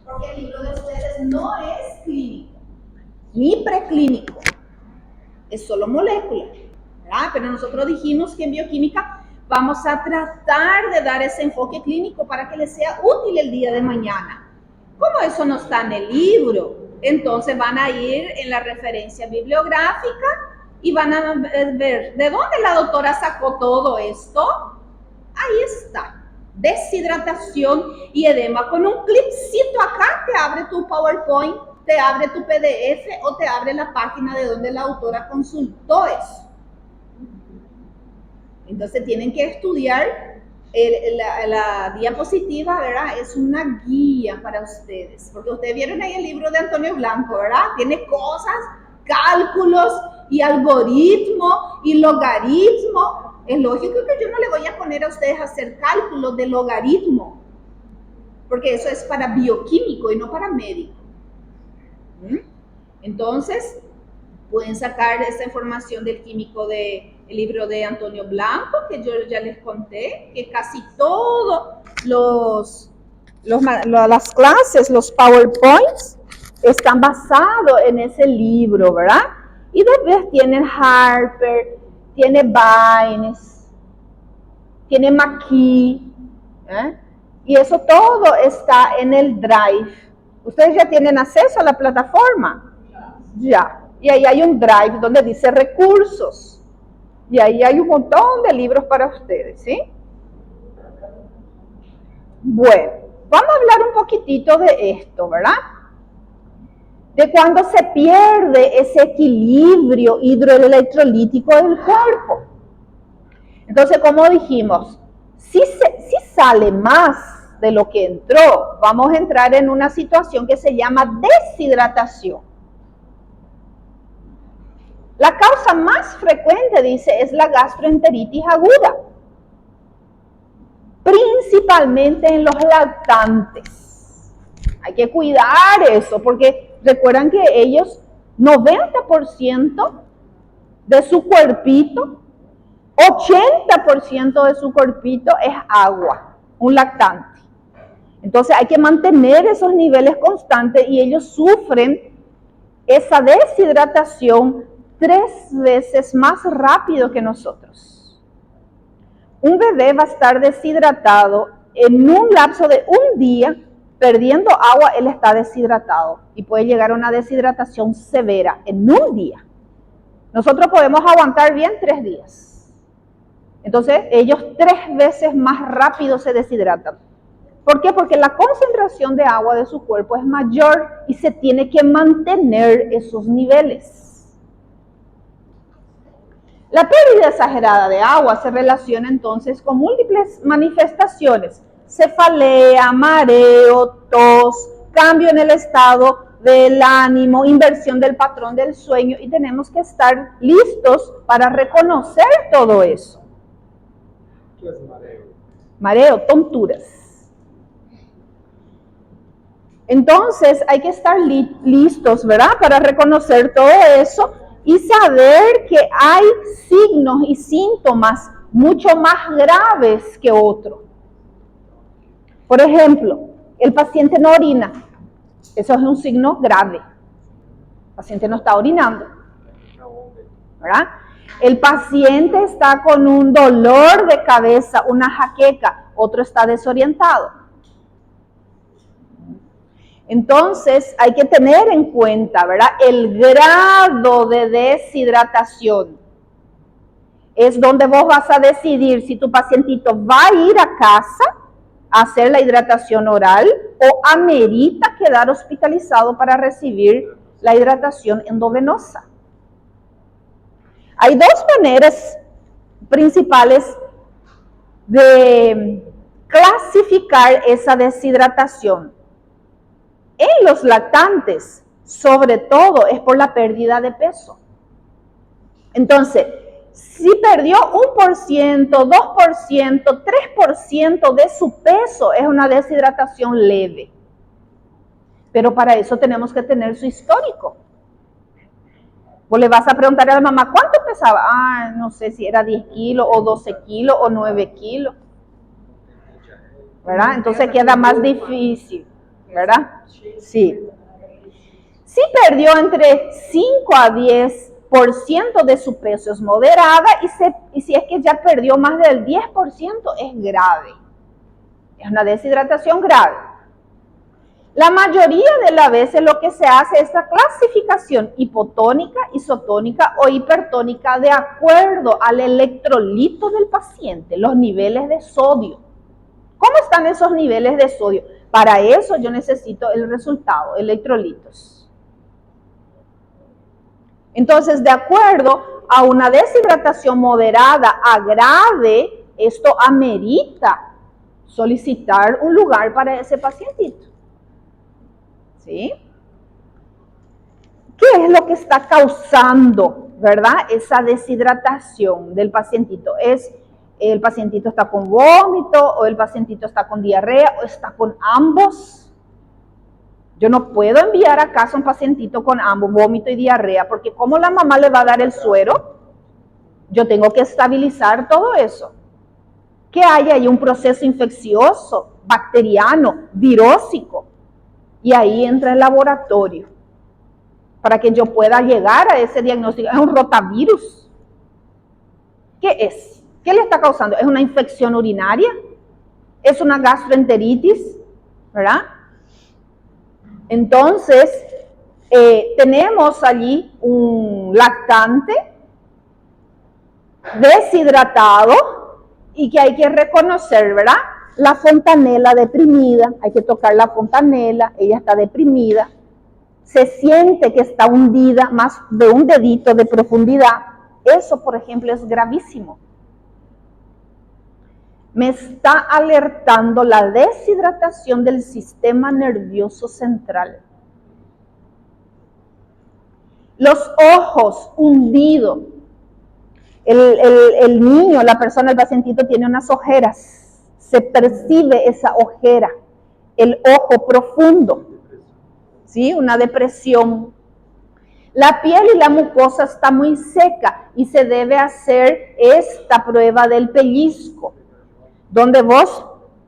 porque el libro de ustedes no es clínico, ni preclínico, es solo molécula, ¿verdad? Pero nosotros dijimos que en bioquímica vamos a tratar de dar ese enfoque clínico para que les sea útil el día de mañana. Como eso no está en el libro, entonces van a ir en la referencia bibliográfica y van a ver de dónde la doctora sacó todo esto. Ahí está. Deshidratación y edema. Con un clipcito acá te abre tu PowerPoint, te abre tu PDF o te abre la página de donde la autora consultó eso. Entonces tienen que estudiar la diapositiva, ¿verdad? Es una guía para ustedes, porque ustedes vieron ahí el libro de Antonio Blanco, ¿verdad? Tiene cosas, cálculos y algoritmo y logaritmo. Es lógico que yo no le voy a poner a ustedes a hacer cálculos de logaritmo, porque eso es para bioquímico y no para médico. Entonces, pueden sacar esa información del químico del libro de Antonio Blanco, que yo ya les conté, que casi todos las clases, los PowerPoints, están basados en ese libro, ¿verdad? Y después tienen Harper, tiene Baines, tiene McKee, y eso todo está en el Drive. ¿Ustedes ya tienen acceso a la plataforma? Ya. Y ahí hay un Drive donde dice recursos. Y ahí hay un montón de libros para ustedes, ¿sí? Bueno, vamos a hablar un poquitito de esto, ¿verdad? De cuando se pierde ese equilibrio hidroelectrolítico del cuerpo. Entonces, como dijimos, si sale más de lo que entró, vamos a entrar en una situación que se llama deshidratación. La causa más frecuente, dice, es la gastroenteritis aguda, principalmente en los lactantes. Hay que cuidar eso, porque recuerdan que ellos, 90% de su cuerpito, 80% de su cuerpito es agua, un lactante. Entonces hay que mantener esos niveles constantes y ellos sufren esa deshidratación 3 veces más rápido que nosotros. Un bebé va a estar deshidratado en un lapso de un día, perdiendo agua, él está deshidratado y puede llegar a una deshidratación severa en un día. Nosotros podemos aguantar bien 3 días. Entonces, ellos 3 veces más rápido se deshidratan. ¿Por qué? Porque la concentración de agua de su cuerpo es mayor y se tiene que mantener esos niveles. La pérdida exagerada de agua se relaciona entonces con múltiples manifestaciones: cefalea, mareo, tos, cambio en el estado del ánimo, inversión del patrón del sueño, y tenemos que estar listos para reconocer todo eso. ¿Qué es mareo? Mareo, tonturas. Entonces hay que estar listos, ¿verdad? Para reconocer todo eso y saber que hay signos y síntomas mucho más graves que otros. Por ejemplo, el paciente no orina. Eso es un signo grave. El paciente no está orinando, ¿verdad? El paciente está con un dolor de cabeza, una jaqueca, otro está desorientado. Entonces hay que tener en cuenta, ¿verdad? El grado de deshidratación. Es donde vos vas a decidir si tu pacientito va a ir a casa a hacer la hidratación oral o amerita quedar hospitalizado para recibir la hidratación endovenosa. Hay 2 maneras principales de clasificar esa deshidratación. En los lactantes, sobre todo, es por la pérdida de peso. Entonces, si perdió 1%, 2%, 3% de su peso, es una deshidratación leve. Pero para eso tenemos que tener su histórico. Vos le vas a preguntar a la mamá, ¿cuánto pesaba? Ah, no sé si era 10 kilos o 12 kilos o 9 kilos. ¿Verdad? Entonces queda más difícil. ¿verdad? Sí. Si perdió entre 5 a 10% de su peso es moderada y si es que ya perdió más del 10% es grave. Es una deshidratación grave. La mayoría de las veces lo que se hace es la clasificación hipotónica, isotónica o hipertónica de acuerdo al electrolito del paciente, los niveles de sodio. ¿Cómo están esos niveles de sodio? Para eso yo necesito el resultado, electrolitos. Entonces, de acuerdo a una deshidratación moderada a grave, esto amerita solicitar un lugar para ese pacientito. ¿Sí? ¿Qué es lo que está causando, verdad, esa deshidratación del pacientito? ¿Es el pacientito está con vómito o el pacientito está con diarrea o está con ambos? Yo no puedo enviar a casa a un pacientito con ambos, vómito y diarrea, porque ¿cómo la mamá le va a dar el suero? Yo tengo que estabilizar todo eso. Que haya ahí un proceso infeccioso, bacteriano, virósico, y ahí entra el laboratorio para que yo pueda llegar a ese diagnóstico. Es un rotavirus. ¿Qué es? ¿Qué le está causando? ¿Es una infección urinaria? ¿Es una gastroenteritis? ¿Verdad? Entonces, tenemos allí un lactante deshidratado y que hay que reconocer, ¿verdad? La fontanela deprimida, hay que tocar la fontanela, ella está deprimida, se siente que está hundida más de un dedito de profundidad. Eso, por ejemplo, es gravísimo. Me está alertando la deshidratación del sistema nervioso central. Los ojos hundidos. El niño, la persona, el pacientito tiene unas ojeras. Se percibe esa ojera. El ojo profundo. ¿Sí? Una depresión. La piel y la mucosa está muy seca y se debe hacer esta prueba del pellizco, donde vos,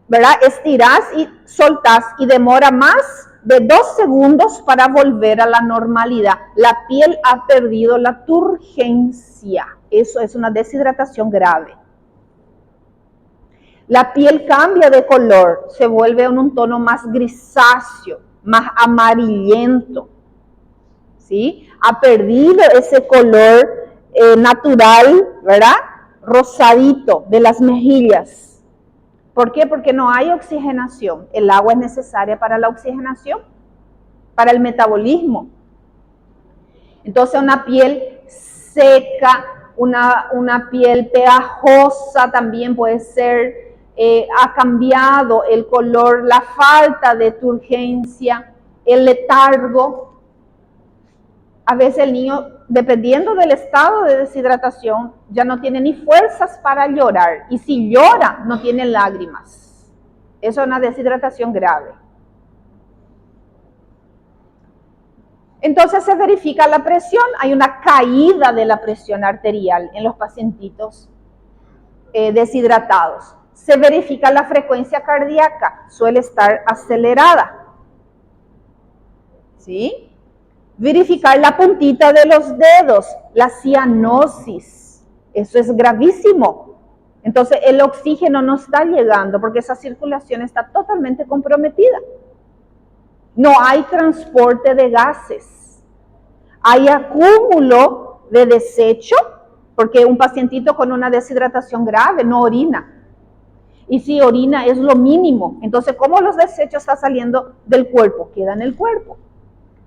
¿verdad?, estirás y soltás y demora más de 2 segundos para volver a la normalidad. La piel ha perdido la turgencia. Eso es una deshidratación grave. La piel cambia de color, se vuelve en un tono más grisáceo, más amarillento. ¿Sí? Ha perdido ese color natural, ¿verdad?, rosadito de las mejillas. ¿Por qué? Porque no hay oxigenación. El agua es necesaria para la oxigenación, para el metabolismo. Entonces una piel seca, una piel pegajosa también puede ser, ha cambiado el color, la falta de turgencia, el letargo. A veces el niño, dependiendo del estado de deshidratación, ya no tiene ni fuerzas para llorar. Y si llora, no tiene lágrimas. Eso es una deshidratación grave. Entonces se verifica la presión. Hay una caída de la presión arterial en los pacientitos deshidratados. Se verifica la frecuencia cardíaca. Suele estar acelerada. ¿Sí? Verificar la puntita de los dedos, la cianosis, eso es gravísimo. Entonces el oxígeno no está llegando porque esa circulación está totalmente comprometida. No hay transporte de gases, hay acúmulo de desecho, porque un pacientito con una deshidratación grave no orina. Y si orina es lo mínimo, entonces ¿cómo los desechos están saliendo del cuerpo? Queda en el cuerpo.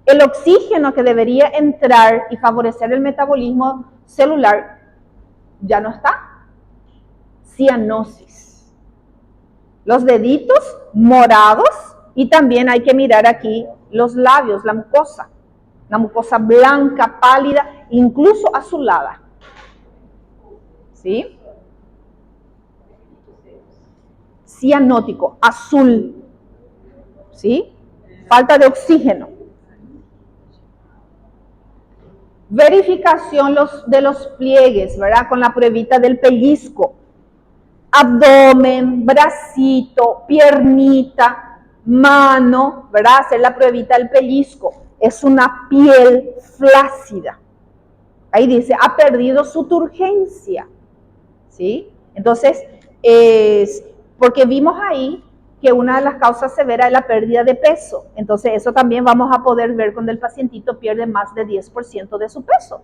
El oxígeno que debería entrar y favorecer el metabolismo celular ya no está. Cianosis. Los deditos morados y también hay que mirar aquí los labios, la mucosa blanca, pálida, incluso azulada. ¿Sí? Cianótico, azul. ¿Sí? Falta de oxígeno. Verificación de los pliegues, ¿verdad? Con la pruebita del pellizco. Abdomen, bracito, piernita. mano, ¿verdad? Hacer la pruebita del pellizco. Es una piel flácida. Ahí dice, ha perdido su turgencia, ¿sí? Entonces, porque vimos ahí que una de las causas severas es la pérdida de peso. Entonces, eso también vamos a poder ver cuando el pacientito pierde más de 10% de su peso.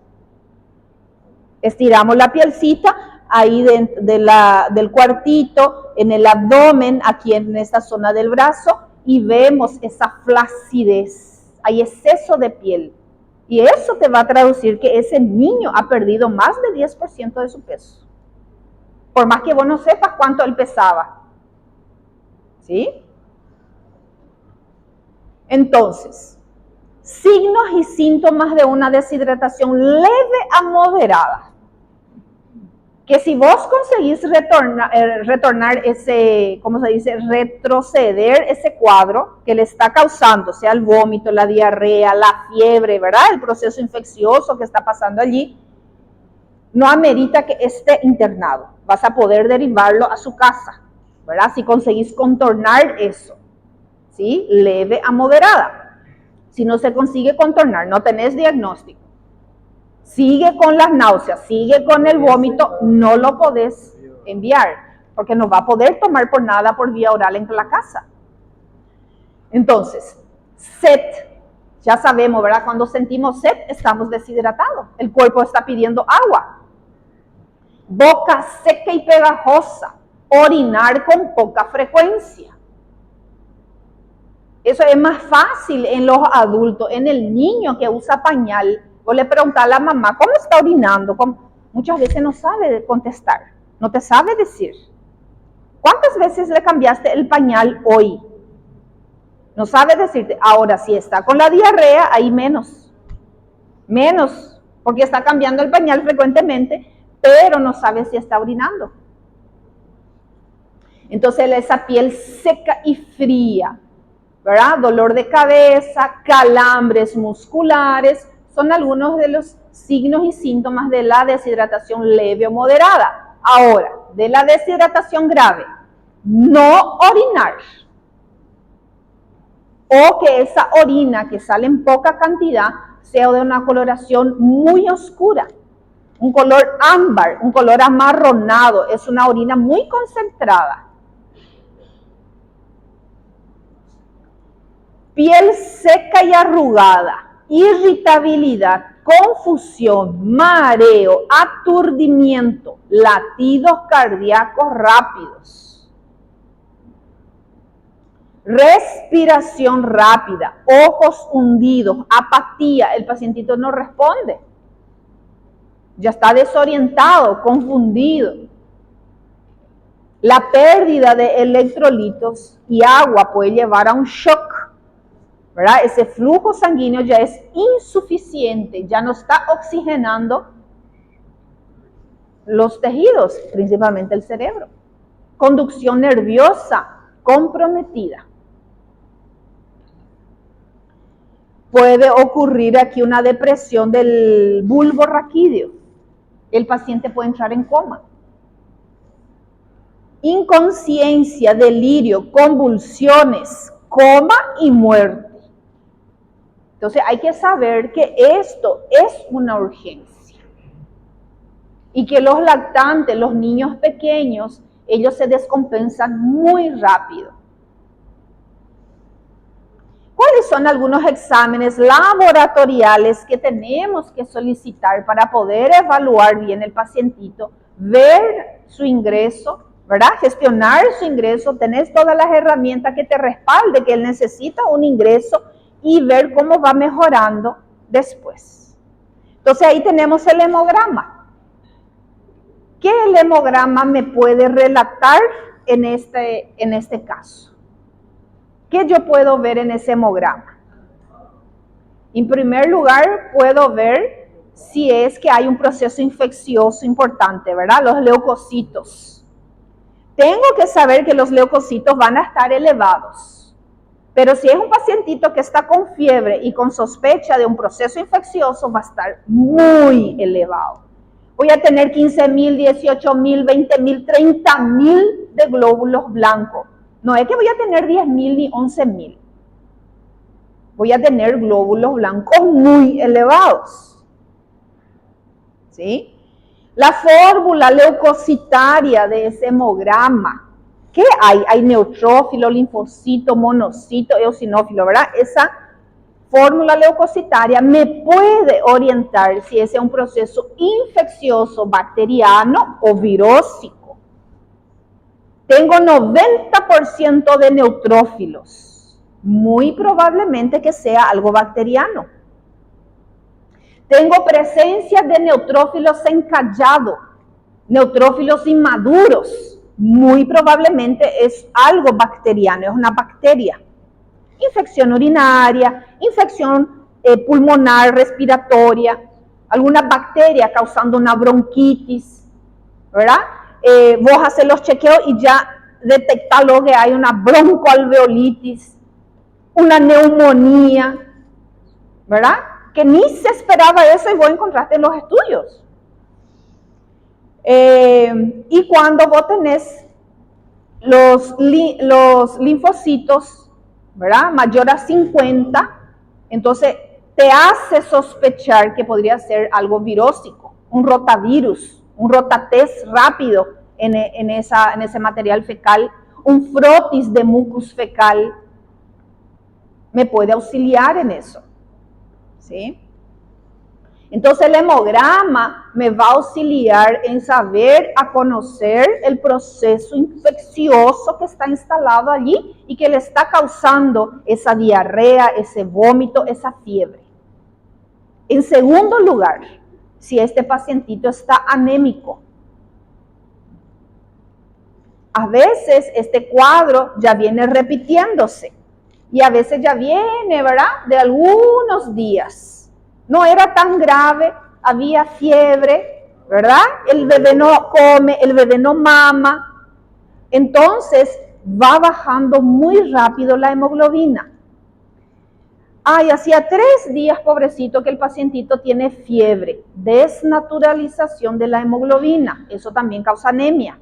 Estiramos la pielcita ahí del cuartito, en el abdomen, aquí en esta zona del brazo, y vemos esa flacidez, hay exceso de piel. Y eso te va a traducir que ese niño ha perdido más de 10% de su peso. Por más que vos no sepas cuánto él pesaba. ¿Sí? Entonces, signos y síntomas de una deshidratación leve a moderada. Que si vos conseguís retornar ese, ¿cómo se dice? Retroceder ese cuadro que le está causando, sea el vómito, la diarrea, la fiebre, ¿verdad? El proceso infeccioso que está pasando allí, no amerita que esté internado. Vas a poder derivarlo a su casa, ¿verdad? Si conseguís contornar eso, ¿sí? Leve a moderada. Si no se consigue contornar, no tenés diagnóstico, sigue con las náuseas, sigue con el vómito, no lo podés enviar, porque no va a poder tomar por nada por vía oral en la casa. Entonces, sed, ya sabemos, ¿verdad? Cuando sentimos sed, estamos deshidratados, el cuerpo está pidiendo agua. Boca seca y pegajosa, orinar con poca frecuencia. Eso es más fácil en los adultos, en el niño que usa pañal. Vos le preguntás a la mamá, ¿cómo está orinando? Muchas veces no sabe contestar, no te sabe decir. ¿Cuántas veces le cambiaste el pañal hoy? No sabe decirte. Ahora, si está con la diarrea, ahí menos, porque está cambiando el pañal frecuentemente, pero no sabe si está orinando. Entonces, esa piel seca y fría, ¿verdad? Dolor de cabeza, calambres musculares, son algunos de los signos y síntomas de la deshidratación leve o moderada. Ahora, de la deshidratación grave, no orinar, o que esa orina que sale en poca cantidad sea de una coloración muy oscura, un color ámbar, un color amarronado, es una orina muy concentrada. Piel seca y arrugada, irritabilidad, confusión, mareo, aturdimiento, latidos cardíacos rápidos, respiración rápida, ojos hundidos, apatía, el pacientito no responde, ya está desorientado, confundido. La pérdida de electrolitos y agua puede llevar a un shock, ¿verdad? Ese flujo sanguíneo ya es insuficiente, ya no está oxigenando los tejidos, principalmente el cerebro. Conducción nerviosa comprometida. Puede ocurrir aquí una depresión del bulbo raquídeo. El paciente puede entrar en coma. Inconsciencia, delirio, convulsiones, coma y muerte. Entonces hay que saber que esto es una urgencia y que los lactantes, los niños pequeños, ellos se descompensan muy rápido. ¿Cuáles son algunos exámenes laboratoriales que tenemos que solicitar para poder evaluar bien el pacientito, ver su ingreso, ¿verdad? Gestionar su ingreso, tenés todas las herramientas que te respalden que él necesita un ingreso y ver cómo va mejorando después. Entonces ahí tenemos el hemograma. ¿Qué el hemograma me puede relatar en este caso? ¿Qué yo puedo ver en ese hemograma? En primer lugar, puedo ver si es que hay un proceso infeccioso importante, ¿verdad? Los leucocitos. Tengo que saber que los leucocitos van a estar elevados. Pero si es un pacientito que está con fiebre y con sospecha de un proceso infeccioso, va a estar muy elevado. Voy a tener 15.000, 18.000, 20.000, 30.000 de glóbulos blancos. No es que voy a tener 10.000 ni 11.000. Voy a tener glóbulos blancos muy elevados. ¿Sí? La fórmula leucocitaria de ese hemograma. ¿Qué hay? Hay neutrófilo, linfocito, monocito, eosinófilo, ¿verdad? Esa fórmula leucocitaria me puede orientar si ese es un proceso infeccioso, bacteriano o virósico. Tengo 90% de neutrófilos. Muy probablemente que sea algo bacteriano. Tengo presencia de neutrófilos encallados, neutrófilos inmaduros. Muy probablemente es algo bacteriano, es una bacteria. Infección urinaria, infección pulmonar, respiratoria, alguna bacteria causando una bronquitis, ¿verdad? Vos haces los chequeos y ya detectás lo que hay una broncoalveolitis, una neumonía, ¿verdad? Que ni se esperaba eso y vos encontraste en los estudios. Y cuando vos tenés los linfocitos, ¿verdad? Mayor a 50, entonces te hace sospechar que podría ser algo virósico, un rotavirus, un rotatest rápido en ese material fecal, un frotis de mucus fecal, me puede auxiliar en eso, ¿sí? Entonces el hemograma me va a auxiliar en saber, a conocer el proceso infeccioso que está instalado allí y que le está causando esa diarrea, ese vómito, esa fiebre. En segundo lugar, si este pacientito está anémico. A veces este cuadro ya viene repitiéndose y a veces ya viene, ¿verdad?, de algunos días. No era tan grave, había fiebre, ¿verdad? El bebé no come, el bebé no mama. Entonces va bajando muy rápido la hemoglobina. Ay, hacía 3 días, pobrecito, que el pacientito tiene fiebre, desnaturalización de la hemoglobina. Eso también causa anemia.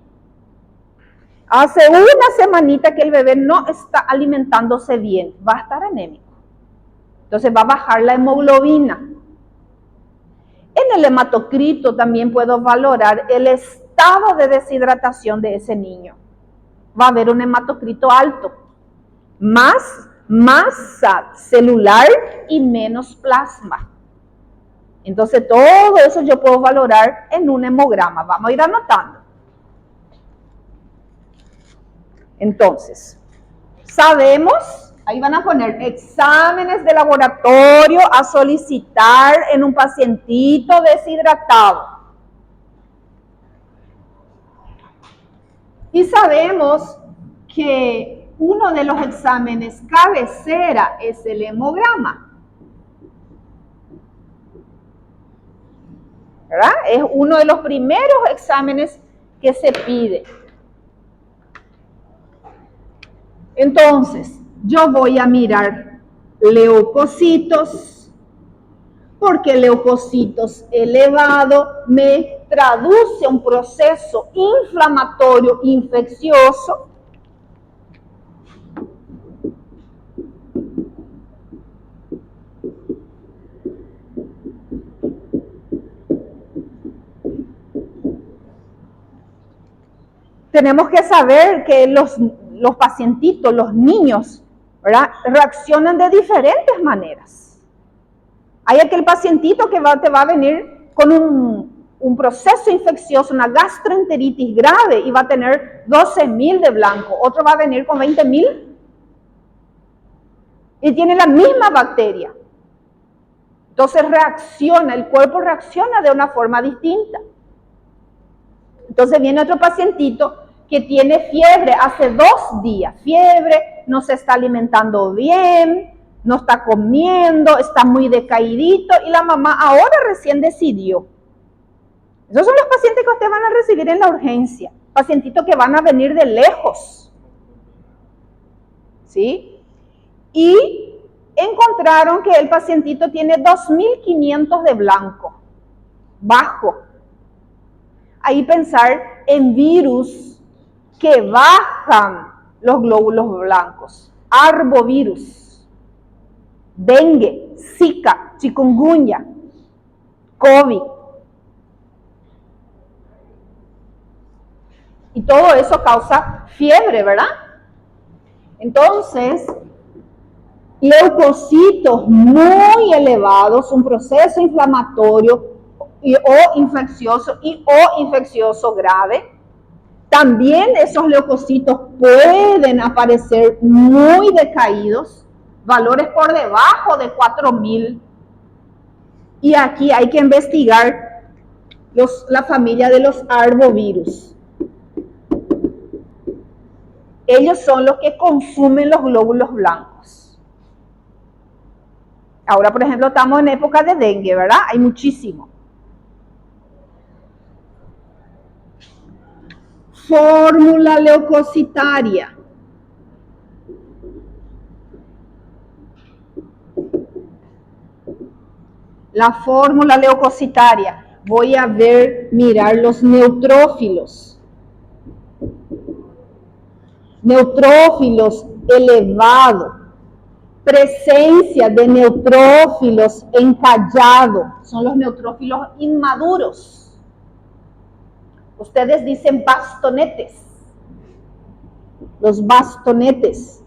Hace una semanita que el bebé no está alimentándose bien, va a estar anémico. Entonces va a bajar la hemoglobina. En el hematocrito también puedo valorar el estado de deshidratación de ese niño. Va a haber un hematocrito alto, más masa celular y menos plasma. Entonces todo eso yo puedo valorar en un hemograma. Vamos a ir anotando. Entonces, sabemos, ahí van a poner exámenes de laboratorio a solicitar en un pacientito deshidratado. Y sabemos que uno de los exámenes cabecera es el hemograma, ¿verdad? Es uno de los primeros exámenes que se pide. Entonces, yo voy a mirar leucocitos, porque leucocitos elevado me traduce un proceso inflamatorio infeccioso. Tenemos que saber que los pacientitos, los niños, ¿verdad?, reaccionan de diferentes maneras. Hay aquel pacientito que te va a venir con un proceso infeccioso, una gastroenteritis grave y va a tener 12.000 de blanco. Otro va a venir con 20.000 y tiene la misma bacteria. Entonces el cuerpo reacciona de una forma distinta. Entonces viene otro pacientito que tiene fiebre hace 2 días, fiebre, no se está alimentando bien, no está comiendo, está muy decaidito y la mamá ahora recién decidió. Esos son los pacientes que ustedes van a recibir en la urgencia, pacientitos que van a venir de lejos, ¿sí? Y encontraron que el pacientito tiene 2.500 de blanco, bajo. Ahí pensar en virus que bajan los glóbulos blancos. Arbovirus, dengue, Zika, chikungunya, COVID. Y todo eso causa fiebre, ¿verdad? Entonces, leucocitos muy elevados, un proceso inflamatorio o infeccioso grave. También esos leucocitos pueden aparecer muy decaídos, valores por debajo de 4000. Y aquí hay que investigar la familia de los arbovirus. Ellos son los que consumen los glóbulos blancos. Ahora, por ejemplo, estamos en época de dengue, ¿verdad? Hay muchísimo. Fórmula leucocitaria. La fórmula leucocitaria. Voy a mirar los neutrófilos. Neutrófilos elevados. Presencia de neutrófilos encallados. Son los neutrófilos inmaduros. Ustedes dicen bastonetes. Los bastonetes.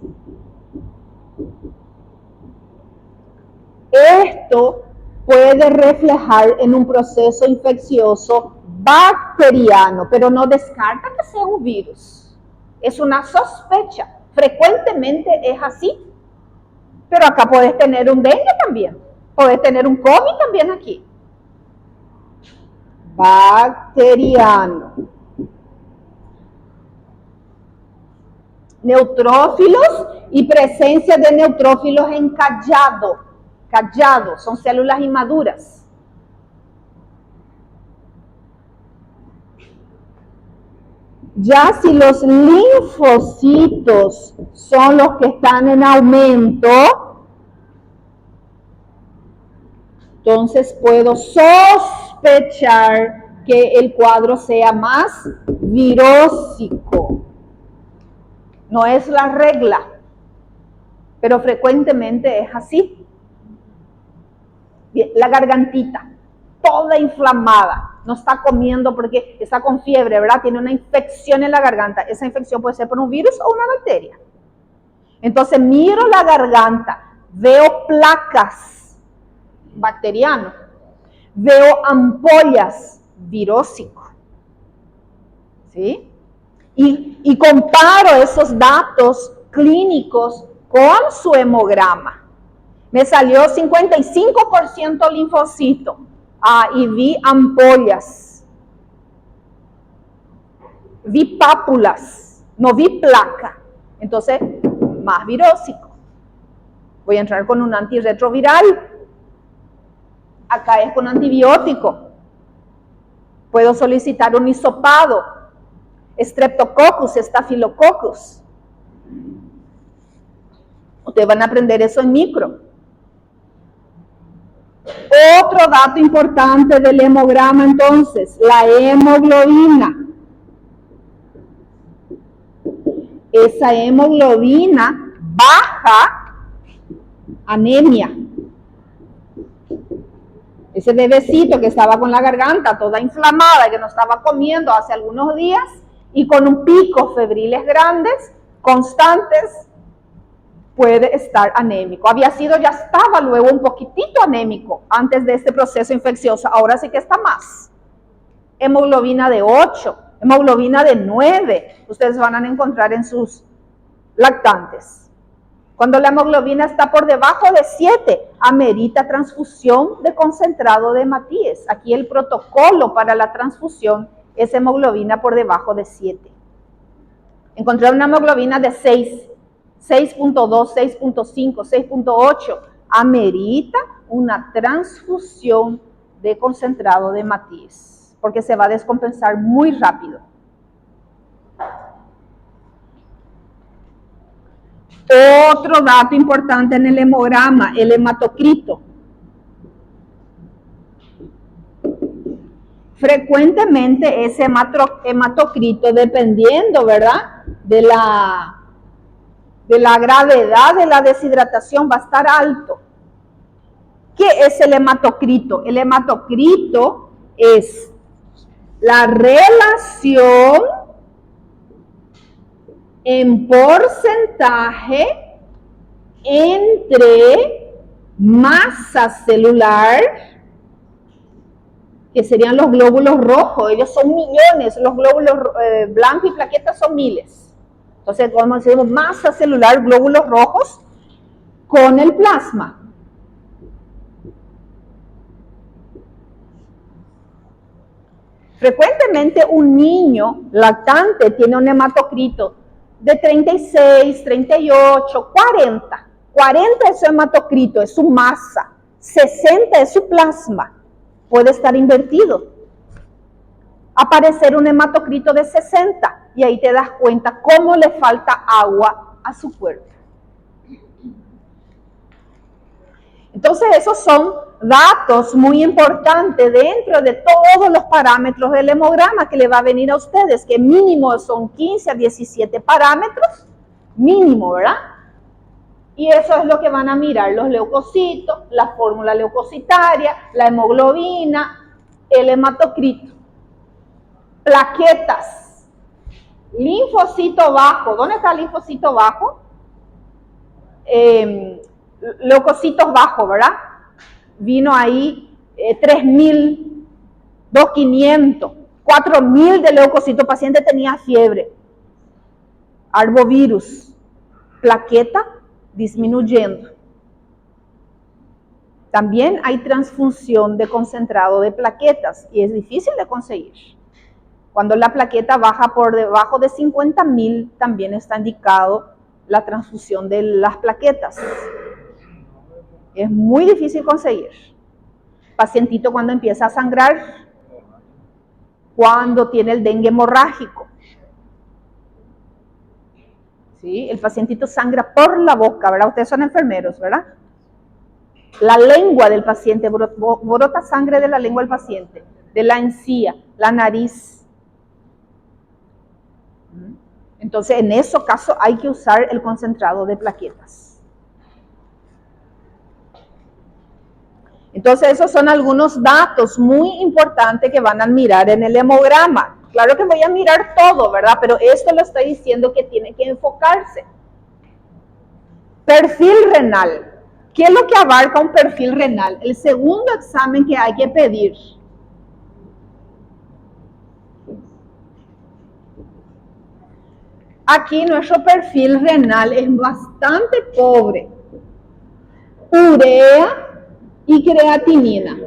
Esto puede reflejar en un proceso infeccioso bacteriano, pero no descarta que sea un virus. Es una sospecha. Frecuentemente es así. Pero acá puedes tener un dengue también. Puedes tener un COVID también aquí. Bacteriano. Neutrófilos y presencia de neutrófilos encallados. Callados, son células inmaduras. Ya si los linfocitos son los que están en aumento, entonces puedo sospechar que el cuadro sea más virósico. No es la regla, pero frecuentemente es así. Bien, la gargantita, toda inflamada, no está comiendo porque está con fiebre, ¿verdad? Tiene una infección en la garganta. Esa infección puede ser por un virus o una bacteria. Entonces miro la garganta, veo placas, bacteriano, veo ampollas, virósico, ¿sí? Y comparo esos datos clínicos con su hemograma. Me salió 55% linfocito y vi ampollas, vi pápulas, no vi placa. Entonces, más virósico. Voy a entrar con un antirretroviral. Acá es con antibiótico. Puedo solicitar un hisopado. Streptococcus, Staphylococcus. Ustedes van a aprender eso en micro. Otro dato importante del hemograma, entonces, la hemoglobina. Esa hemoglobina baja, anemia. Ese bebecito que estaba con la garganta toda inflamada, que no estaba comiendo hace algunos días, y con un pico febriles grandes, constantes, puede estar anémico. Ya estaba luego un poquitito anémico antes de este proceso infeccioso. Ahora sí que está más. Hemoglobina de 8, hemoglobina de 9. Ustedes van a encontrar en sus lactantes. Cuando la hemoglobina está por debajo de 7, amerita transfusión de concentrado de hematíes. Aquí el protocolo para la transfusión es hemoglobina por debajo de 7. Encontrar una hemoglobina de 6, 6.2, 6.5, 6.8, amerita una transfusión de concentrado de hematíes, porque se va a descompensar muy rápido. Otro dato importante en el hemograma, el hematocrito. Frecuentemente ese hematocrito, dependiendo, ¿verdad?, de la de la gravedad de la deshidratación va a estar alto. ¿Qué es el hematocrito? El hematocrito es la relación en porcentaje entre masa celular, que serían los glóbulos rojos, ellos son millones, los glóbulos blancos y plaquetas son miles. Entonces, como decimos, masa celular, glóbulos rojos, con el plasma. Frecuentemente un niño lactante tiene un hematocrito de 36, 38, 40. 40 es su hematocrito, es su masa. 60 es su plasma. Puede estar invertido. Aparecer un hematocrito de 60 y ahí te das cuenta cómo le falta agua a su cuerpo. Entonces esos son datos muy importantes dentro de todos los parámetros del hemograma que le va a venir a ustedes, que mínimo son 15 a 17 parámetros, mínimo, ¿verdad? Y eso es lo que van a mirar, los leucocitos, la fórmula leucocitaria, la hemoglobina, el hematocrito, plaquetas, linfocito bajo. ¿Dónde está el linfocito bajo? Leucocitos bajos, ¿verdad? Vino ahí 3.000, 2.500, 4.000 de leucocitos. Paciente tenía fiebre, arbovirus, plaqueta disminuyendo. También hay transfusión de concentrado de plaquetas y es difícil de conseguir. Cuando la plaqueta baja por debajo de 50.000, también está indicado la transfusión de las plaquetas. Es muy difícil conseguir. Pacientito cuando empieza a sangrar, cuando tiene el dengue hemorrágico. ¿Sí? El pacientito sangra por la boca, ¿verdad? Ustedes son enfermeros, ¿verdad? La lengua del paciente, brota sangre de la lengua del paciente, de la encía, la nariz. Entonces, en esos casos hay que usar el concentrado de plaquetas. Entonces, esos son algunos datos muy importantes que van a mirar en el hemograma. Claro que voy a mirar todo, ¿verdad? Pero esto lo estoy diciendo que tiene que enfocarse. Perfil renal. ¿Qué es lo que abarca un perfil renal? El segundo examen que hay que pedir. Aquí nuestro perfil renal es bastante pobre. Urea y creatinina.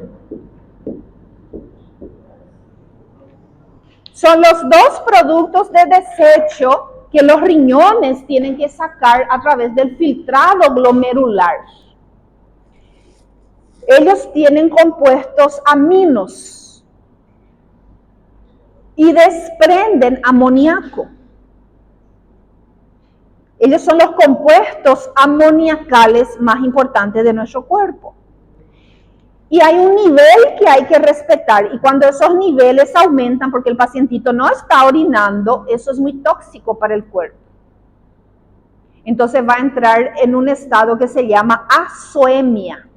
Son los dos productos de desecho que los riñones tienen que sacar a través del filtrado glomerular. Ellos tienen compuestos aminos y desprenden amoníaco. Ellos son los compuestos amoniacales más importantes de nuestro cuerpo. Y hay un nivel que hay que respetar, y cuando esos niveles aumentan, porque el pacientito no está orinando, eso es muy tóxico para el cuerpo. Entonces va a entrar en un estado que se llama azoemia,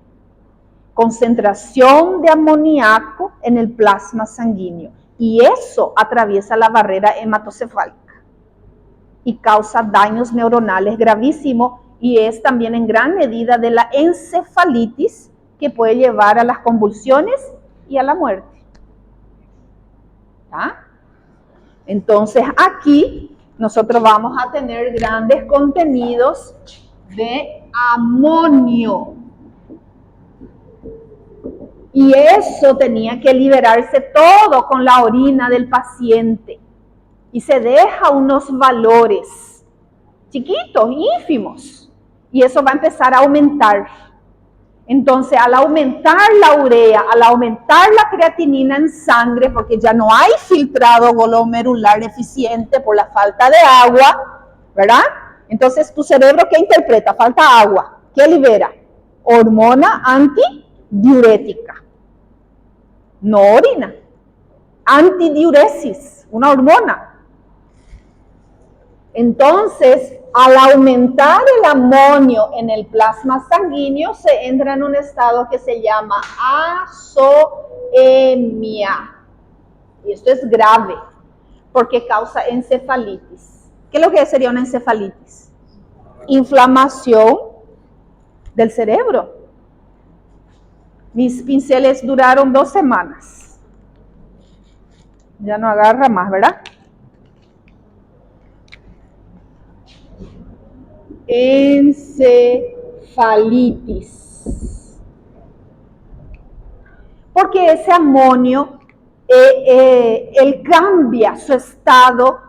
concentración de amoníaco en el plasma sanguíneo, y eso atraviesa la barrera hematocefálica y causa daños neuronales gravísimos, y es también en gran medida de la encefalitis que puede llevar a las convulsiones y a la muerte. ¿Ah? Entonces aquí nosotros vamos a tener grandes contenidos de amonio. Y eso tenía que liberarse todo con la orina del paciente. Y se deja unos valores chiquitos, ínfimos. Y eso va a empezar a aumentar. Entonces, al aumentar la urea, al aumentar la creatinina en sangre, porque ya no hay filtrado glomerular eficiente por la falta de agua, ¿verdad? Entonces, tu cerebro, ¿qué interpreta? Falta agua. ¿Qué libera? Hormona antidiurética. No orina. Antidiuresis, una hormona. Entonces, al aumentar el amonio en el plasma sanguíneo, se entra en un estado que se llama azoemia. Y esto es grave, porque causa encefalitis. ¿Qué es lo que sería una encefalitis? Inflamación del cerebro. Mis pinceles duraron 2 semanas. Ya no agarra más, ¿verdad? Encefalitis. Porque ese amonio, él cambia su estado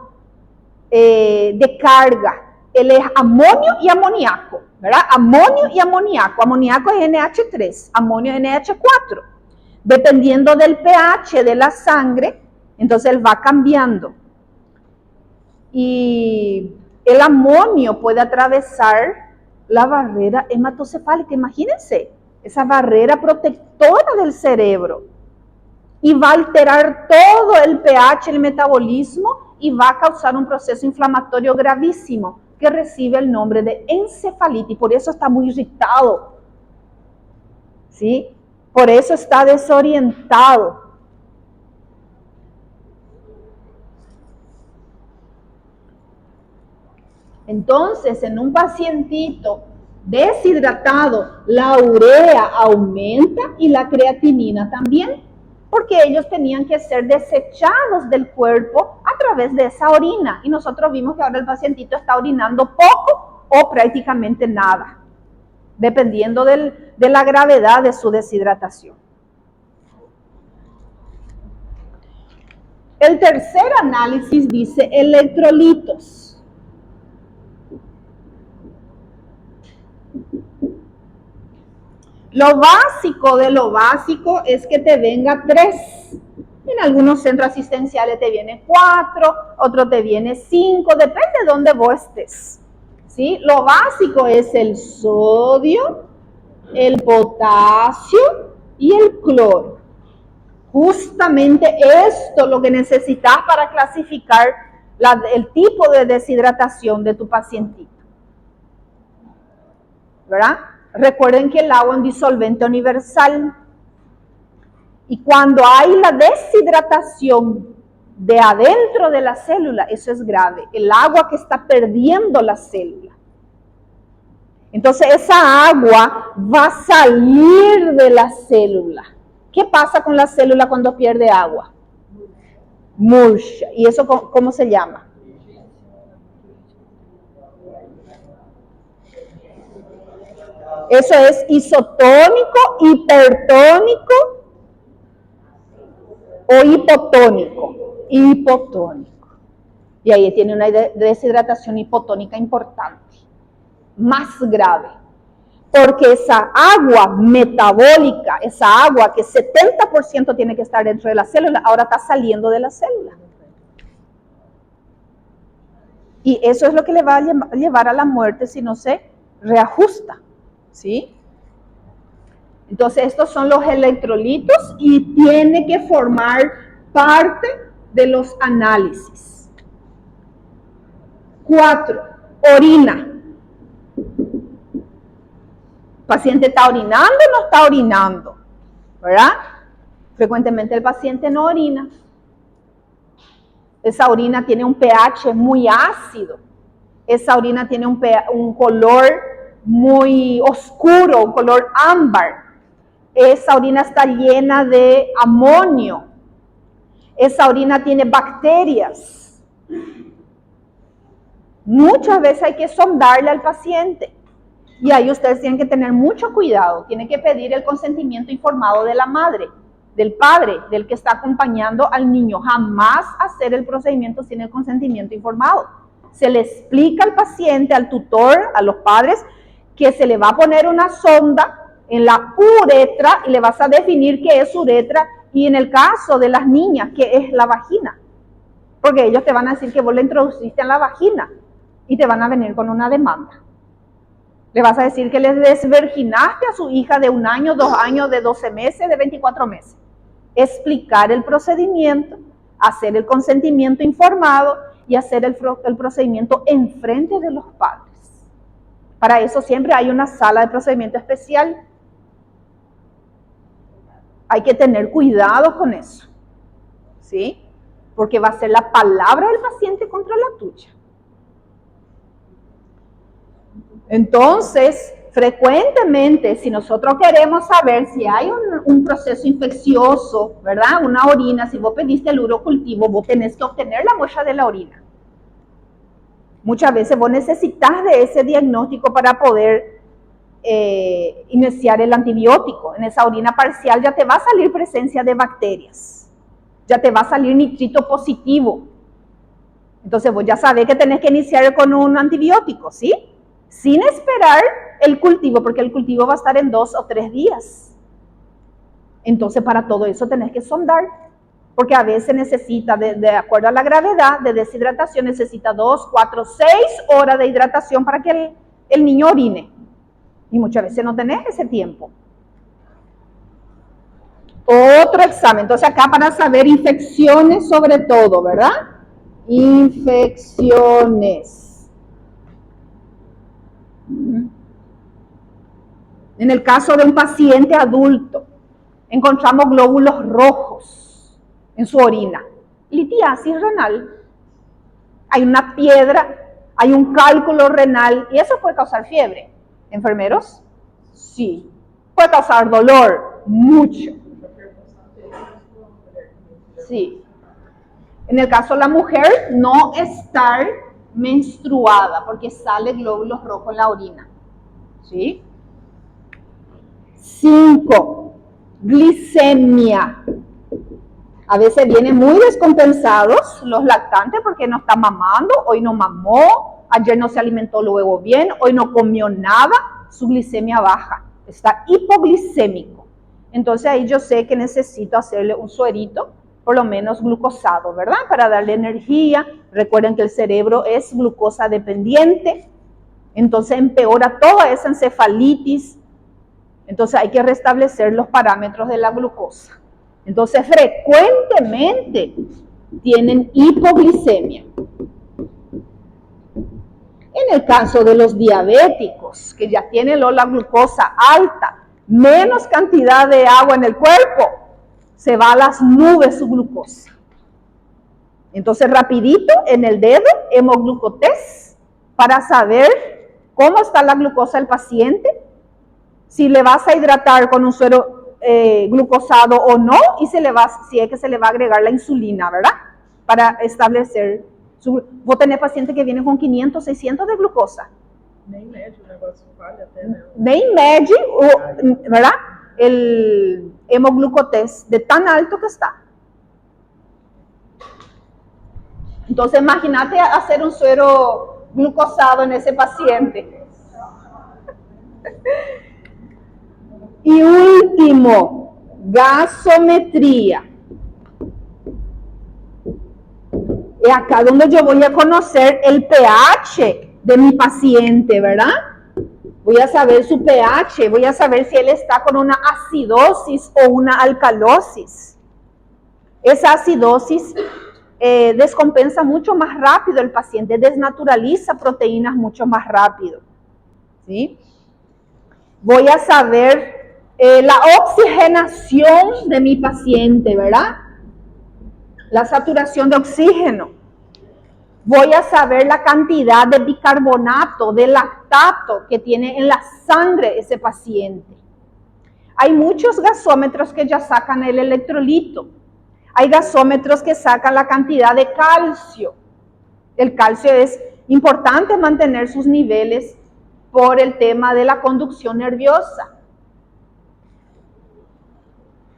de carga. Él es amonio y amoníaco, ¿verdad? Amonio y amoníaco. Amoníaco es NH3, amonio es NH4. Dependiendo del pH de la sangre, entonces él va cambiando. Y el amonio puede atravesar la barrera hematocefálica, imagínense, esa barrera protectora del cerebro. Y va a alterar todo el pH, el metabolismo, y va a causar un proceso inflamatorio gravísimo que recibe el nombre de encefalitis. Por eso está muy irritado, ¿sí? Por eso está desorientado. Entonces, en un pacientito deshidratado, la urea aumenta y la creatinina también, porque ellos tenían que ser desechados del cuerpo a través de esa orina. Y nosotros vimos que ahora el pacientito está orinando poco o prácticamente nada, dependiendo de la gravedad de su deshidratación. El tercer análisis dice electrolitos. Lo básico de lo básico es que te venga 3. En algunos centros asistenciales te viene 4, otros te viene 5, depende de dónde vos estés, ¿sí? Lo básico es el sodio, el potasio y el cloro. Justamente esto es lo que necesitas para clasificar el tipo de deshidratación de tu pacientito, ¿verdad? Recuerden que el agua es un disolvente universal. Y cuando hay la deshidratación de adentro de la célula, eso es grave. El agua que está perdiendo la célula. Entonces esa agua va a salir de la célula. ¿Qué pasa con la célula cuando pierde agua? Murcha. ¿Y eso cómo se llama? Eso es isotónico, hipertónico o hipotónico. Hipotónico. Y ahí tiene una deshidratación hipotónica importante, más grave. Porque esa agua metabólica, esa agua que 70% tiene que estar dentro de la célula, ahora está saliendo de la célula. Y eso es lo que le va a llevar a la muerte si no se reajusta, ¿sí? Entonces estos son los electrolitos y tiene que formar parte de los análisis. 4, orina. ¿El paciente está orinando o no está orinando? ¿Verdad? Frecuentemente el paciente no orina. Esa orina tiene un pH muy ácido. Esa orina tiene un color muy oscuro, un color ámbar. Esa orina está llena de amonio. Esa orina tiene bacterias. Muchas veces hay que sondarle al paciente. Y ahí ustedes tienen que tener mucho cuidado. Tienen que pedir el consentimiento informado de la madre, del padre, del que está acompañando al niño. Jamás hacer el procedimiento sin el consentimiento informado. Se le explica al paciente, al tutor, a los padres, que se le va a poner una sonda en la uretra y le vas a definir qué es uretra y en el caso de las niñas, qué es la vagina. Porque ellos te van a decir que vos le introduciste en la vagina y te van a venir con una demanda. Le vas a decir que le desvirginaste a su hija de 1 año, 2 años, de 12 meses, de 24 meses. Explicar el procedimiento, hacer el consentimiento informado y hacer el procedimiento enfrente de los padres. Para eso siempre hay una sala de procedimiento especial. Hay que tener cuidado con eso, ¿sí? Porque va a ser la palabra del paciente contra la tuya. Entonces, frecuentemente, si nosotros queremos saber si hay un proceso infeccioso, ¿verdad? Una orina, si vos pediste el urocultivo, vos tenés que obtener la muestra de la orina. Muchas veces vos necesitas de ese diagnóstico para poder iniciar el antibiótico. En esa orina parcial ya te va a salir presencia de bacterias, ya te va a salir nitrito positivo. Entonces vos ya sabés que tenés que iniciar con un antibiótico, ¿sí? Sin esperar el cultivo, porque el cultivo va a estar en 2 o 3 días. Entonces para todo eso tenés que sondar, porque a veces necesita, de acuerdo a la gravedad de deshidratación, necesita 2, 4, 6 horas de hidratación para que el niño orine. Y muchas veces no tenés ese tiempo. Otro examen, entonces acá para saber infecciones sobre todo, ¿verdad? Infecciones. En el caso de un paciente adulto, encontramos glóbulos rojos en su orina. Litiasis renal. Hay una piedra, hay un cálculo renal y eso puede causar fiebre. ¿Enfermeros? Sí. Puede causar dolor, mucho. Sí. En el caso de la mujer, no estar menstruada porque sale glóbulos rojos en la orina. ¿Sí? 5. Glicemia. A veces vienen muy descompensados los lactantes porque no están mamando, hoy no mamó, ayer no se alimentó luego bien, hoy no comió nada, su glicemia baja, está hipoglicémico. Entonces ahí yo sé que necesito hacerle un suerito, por lo menos glucosado, ¿verdad? Para darle energía. Recuerden que el cerebro es glucosa dependiente, entonces empeora toda esa encefalitis. Entonces hay que restablecer los parámetros de la glucosa. Entonces frecuentemente tienen hipoglicemia. En el caso de los diabéticos, que ya tienen la glucosa alta, menos cantidad de agua en el cuerpo, se va a las nubes su glucosa. Entonces rapidito en el dedo, hemoglucotest, para saber cómo está la glucosa del paciente, si le vas a hidratar con un suero glucosado o no, y si es que se le va a agregar la insulina, ¿verdad? Para establecer vos tenés pacientes que vienen con 500, 600 de glucosa. Nem mede o negócio falha até, né? Nem mede, ¿verdad? El hemoglucotest de tan alto que está. Entonces imagínate hacer un suero glucosado en ese paciente. Y último, gasometría. Es acá donde yo voy a conocer el pH de mi paciente, ¿verdad? Voy a saber su pH, voy a saber si él está con una acidosis o una alcalosis. Esa acidosis descompensa mucho más rápido el paciente, desnaturaliza proteínas mucho más rápido, ¿sí? Voy a saber la oxigenación de mi paciente, ¿verdad? La saturación de oxígeno. Voy a saber la cantidad de bicarbonato, de lactato que tiene en la sangre ese paciente. Hay muchos gasómetros que ya sacan el electrolito. Hay gasómetros que sacan la cantidad de calcio. El calcio es importante mantener sus niveles por el tema de la conducción nerviosa.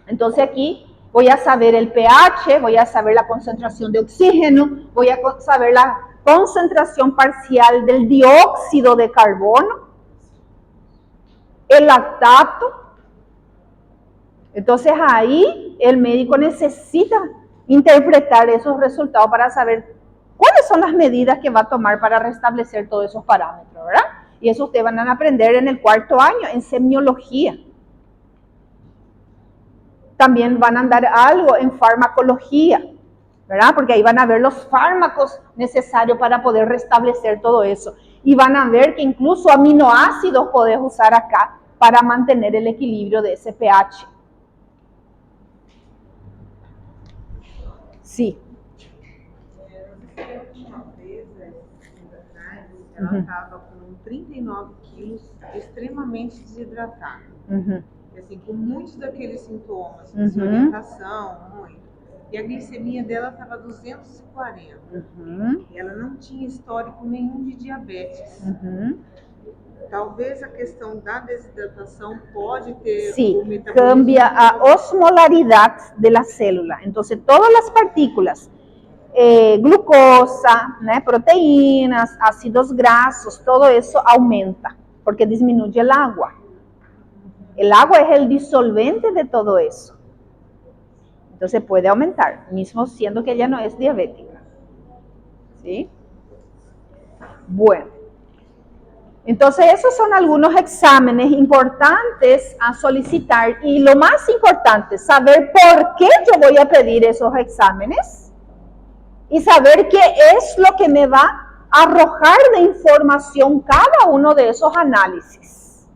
Entonces aquí voy a saber el pH, voy a saber la concentración de oxígeno, voy a saber la concentración parcial del dióxido de carbono, el lactato. Entonces ahí el médico necesita interpretar esos resultados para saber cuáles son las medidas que va a tomar para restablecer todos esos parámetros, ¿verdad? Y eso ustedes van a aprender en el 4º año, en semiología. También van a dar algo en farmacología, ¿verdad? Porque ahí van a ver los fármacos necesarios para poder restablecer todo eso. Y van a ver que incluso aminoácidos podés usar acá para mantener el equilibrio de ese pH. Sí. Ela estava com 39 quilos, extremamente desidratada. E assim, com muitos daqueles sintomas, desorientação, muito. E a glicemia dela estava 240. E ela não tinha histórico nenhum de diabetes. Talvez a questão da desidratação pode ter... Sí, cambia a osmolaridad de la célula. Entonces, todas las partículas, glucosa, ¿no? Proteínas, ácidos grasos, todo eso aumenta porque disminuye el agua. El agua es el disolvente de todo eso. Entonces puede aumentar, mismo siendo que ella no es diabética. ¿Sí? Bueno. Entonces esos son algunos exámenes importantes a solicitar y lo más importante, saber por qué yo voy a pedir esos exámenes y saber qué es lo que me va a arrojar de información cada uno de esos análisis.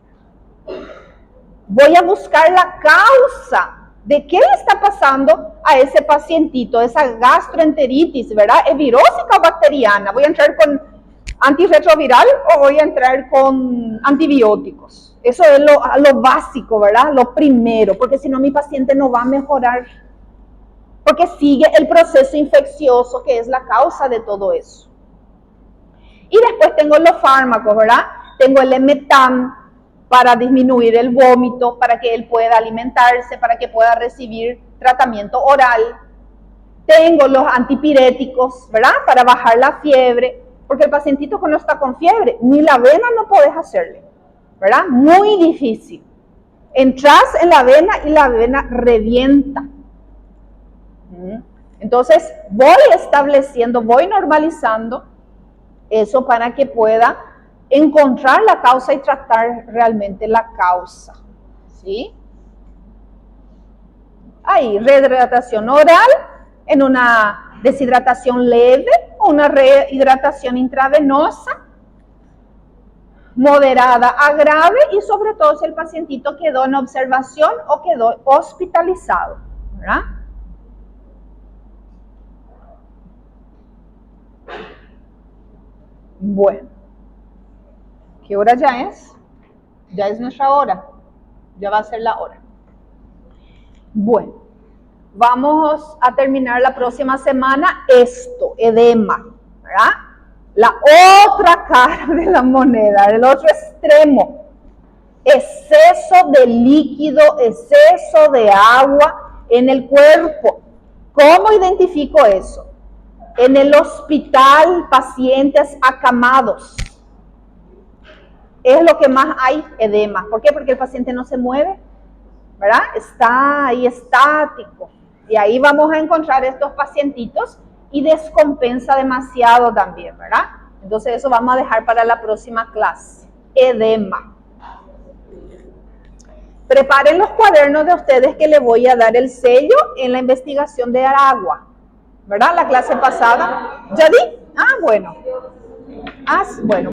Voy a buscar la causa de qué le está pasando a ese pacientito, esa gastroenteritis, ¿verdad? ¿Es virósica o bacteriana? ¿Voy a entrar con antirretroviral o voy a entrar con antibióticos? Eso es lo básico, ¿verdad? Lo primero, porque si no mi paciente no va a mejorar, porque sigue el proceso infeccioso que es la causa de todo eso. Y después tengo los fármacos, ¿verdad? Tengo el Emetam para disminuir el vómito, para que él pueda alimentarse, para que pueda recibir tratamiento oral. Tengo los antipiréticos, ¿verdad? Para bajar la fiebre, porque el pacientito que no está con fiebre, ni la vena no podés hacerle, ¿verdad? Muy difícil. Entras en la vena y la vena revienta. Entonces, voy estableciendo, voy normalizando eso para que pueda encontrar la causa y tratar realmente la causa. ¿Sí? Ahí, rehidratación oral en una deshidratación leve o una rehidratación intravenosa, moderada a grave y sobre todo si el pacientito quedó en observación o quedó hospitalizado, ¿verdad? Bueno, ¿qué hora ya es? Ya es nuestra hora, ya va a ser la hora. Bueno, vamos a terminar la próxima semana esto, edema, ¿verdad? La otra cara de la moneda, el otro extremo, exceso de líquido, exceso de agua en el cuerpo. ¿Cómo identifico eso? En el hospital, pacientes acamados. Es lo que más hay, edema. ¿Por qué? Porque el paciente no se mueve, ¿verdad? Está ahí estático. Y ahí vamos a encontrar estos pacientitos y descompensa demasiado también, ¿verdad? Entonces eso vamos a dejar para la próxima clase. Edema. Preparen los cuadernos de ustedes que le voy a dar el sello en la investigación de agua. ¿Verdad? La clase pasada. ¿Ya di? Ah, bueno. Bueno.